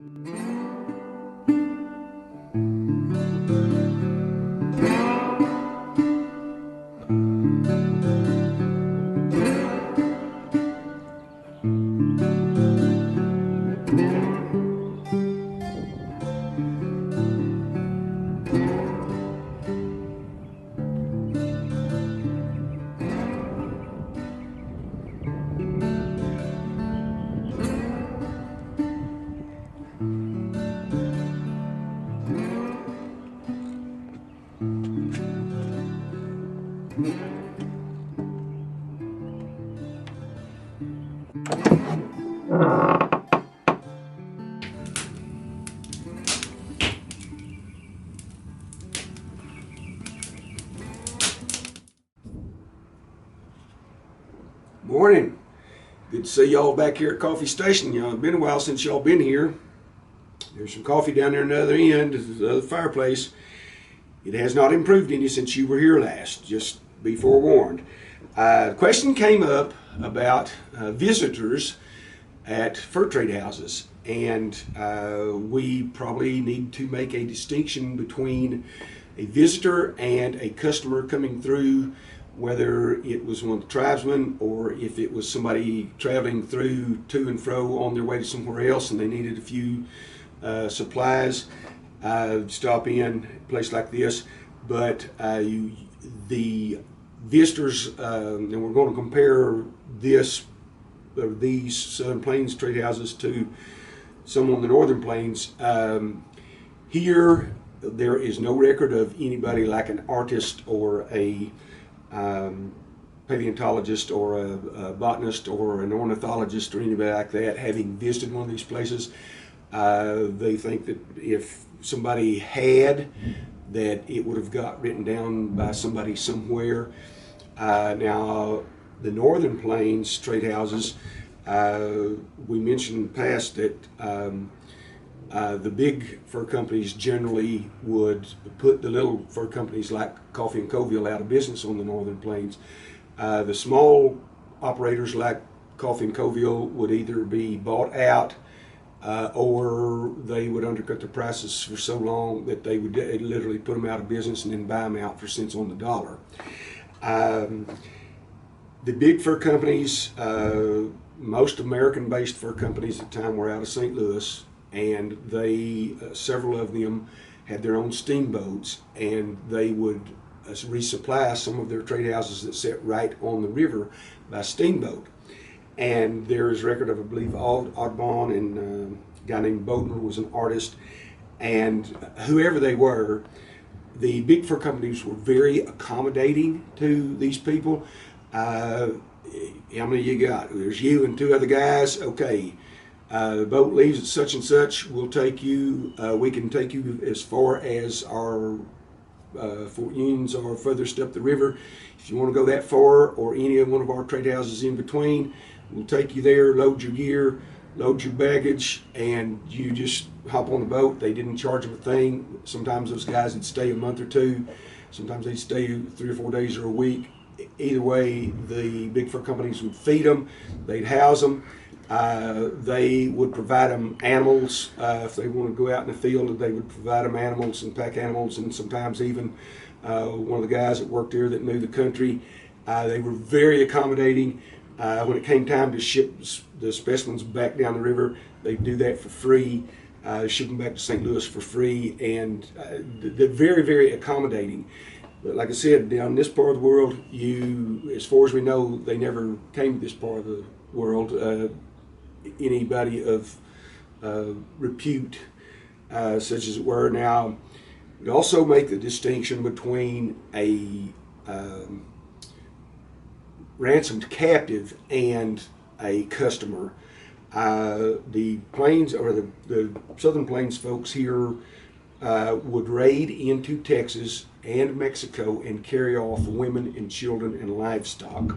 Morning. Good to see y'all back here at Coffee Station. Y'all, it's been a while since y'all been here. There's some coffee down there on the other end, the other fireplace. It has not improved any since you were here last, just be forewarned. The question came up about visitors at fur trade houses, and we probably need to make a distinction between a visitor and a customer coming through, whether it was one of the tribesmen or if it was somebody traveling through to and fro on their way to somewhere else and they needed a few supplies, stop in a place like this. But the visitors, and we're going to compare these Southern Plains trade houses to some on the Northern Plains. Here there is no record of anybody like an artist or a paleontologist or a botanist or an ornithologist or anybody like that having visited one of these places. They think that if somebody had, that it would have got written down by somebody somewhere. Now, the Northern Plains trade houses, we mentioned in the past that the big fur companies generally would put the little fur companies like Coffee and Coville out of business on the Northern Plains. The small operators like Coffee and Coville would either be bought out or they would undercut their prices for so long that they would literally put them out of business and then buy them out for cents on the dollar. The big fur companies, most American-based fur companies at the time were out of St. Louis, and they, several of them had their own steamboats, and they would resupply some of their trade houses that sat right on the river by steamboat. And there is record of, I believe, Audubon and a guy named Bodmer was an artist, and whoever they were, the big fur companies were very accommodating to these people. How many you got? There's you and two other guys. Okay. The boat leaves at such and such. We'll take you. We can take you as far as our Fort Unions or furthest up the river. If you want to go that far, or any one of our trade houses in between, we'll take you there. Load your gear, load your baggage, and you just hop on the boat. They didn't charge them a thing. Sometimes those guys would stay a month or two. Sometimes they'd stay 3 or 4 days or a week. Either way, the big fur companies would feed them. They'd house them. They would provide them animals. If they want to go out in the field, they would provide them animals and pack animals, and sometimes even one of the guys that worked there that knew the country. They were very accommodating. When it came time to ship the specimens back down the river, they'd do that for free, ship them back to St. Louis for free, and they're very, very accommodating. But like I said, down in this part of the world, as far as we know, they never came to this part of the world. Anybody of repute, such as it were. Now, we also make the distinction between a ransomed captive and a customer. The Plains, or the Southern Plains folks here, would raid into Texas and Mexico and carry off women and children and livestock.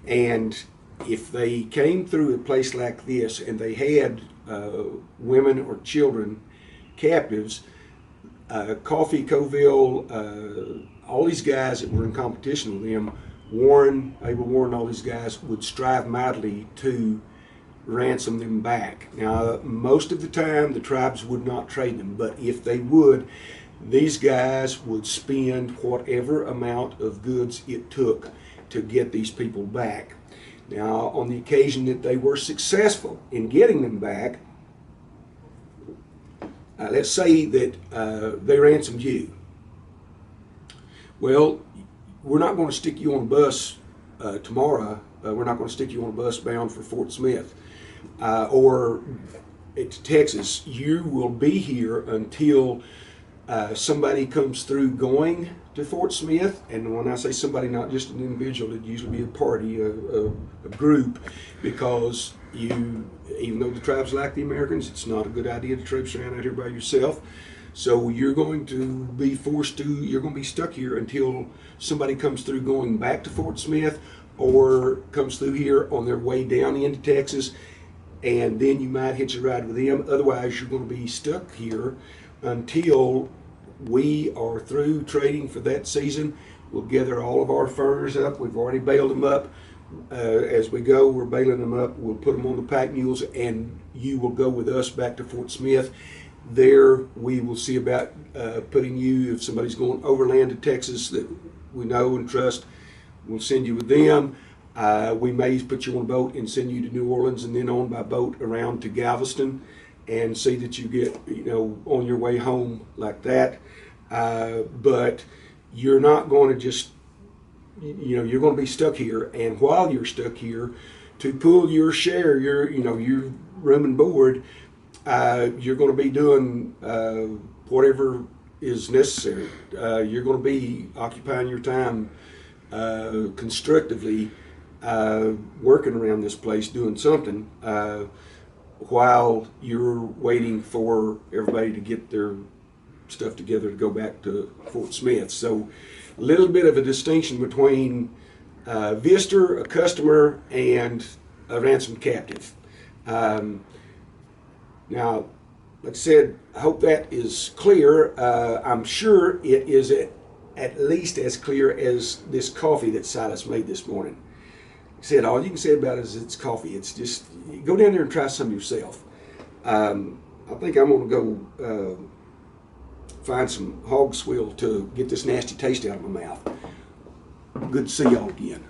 And if they came through a place like this and they had women or children captives, Coffee, Coville, all these guys that were in competition with them, Abel Warren, all these guys would strive mightily to ransom them back. Now, most of the time, the tribes would not trade them, but if they would, these guys would spend whatever amount of goods it took to get these people back. Now, on the occasion that they were successful in getting them back, let's say that they ransomed you. Well, we're not going to stick you on a bus tomorrow. We're not going to stick you on a bus bound for Fort Smith or to Texas. You will be here until somebody comes through going to Fort Smith. And when I say somebody, not just an individual, it'd usually be a party, a group, because even though the tribes like the Americans, it's not a good idea to traipse around out here by yourself. So you're going to be you're going to be stuck here until somebody comes through going back to Fort Smith or comes through here on their way down into Texas, and then you might hitch a ride with them. Otherwise, you're going to be stuck here until we are through trading for that season. We'll gather all of our furs up. We've already baled them up. As we go, we're baling them up. We'll put them on the pack mules, and you will go with us back to Fort Smith. There, we will see about putting you, if somebody's going overland to Texas that we know and trust, we'll send you with them. We may put you on a boat and send you to New Orleans, and then on by boat around to Galveston, and see that you get, on your way home like that. But you're not going to just, you're going to be stuck here. And while you're stuck here, to pull your share, your room and board, you're going to be doing whatever is necessary. You're going to be occupying your time constructively, working around this place, doing something, while you're waiting for everybody to get their stuff together to go back to Fort Smith. So a little bit of a distinction between a visitor, a customer, and a ransomed captive. Now, like I said, I hope that is clear. I'm sure it is at least as clear as this coffee that Silas made this morning. Like I said, all you can say about it is it's coffee. It's just, go down there and try some yourself. I think I'm going to go find some hog swill to get this nasty taste out of my mouth. Good to see y'all again.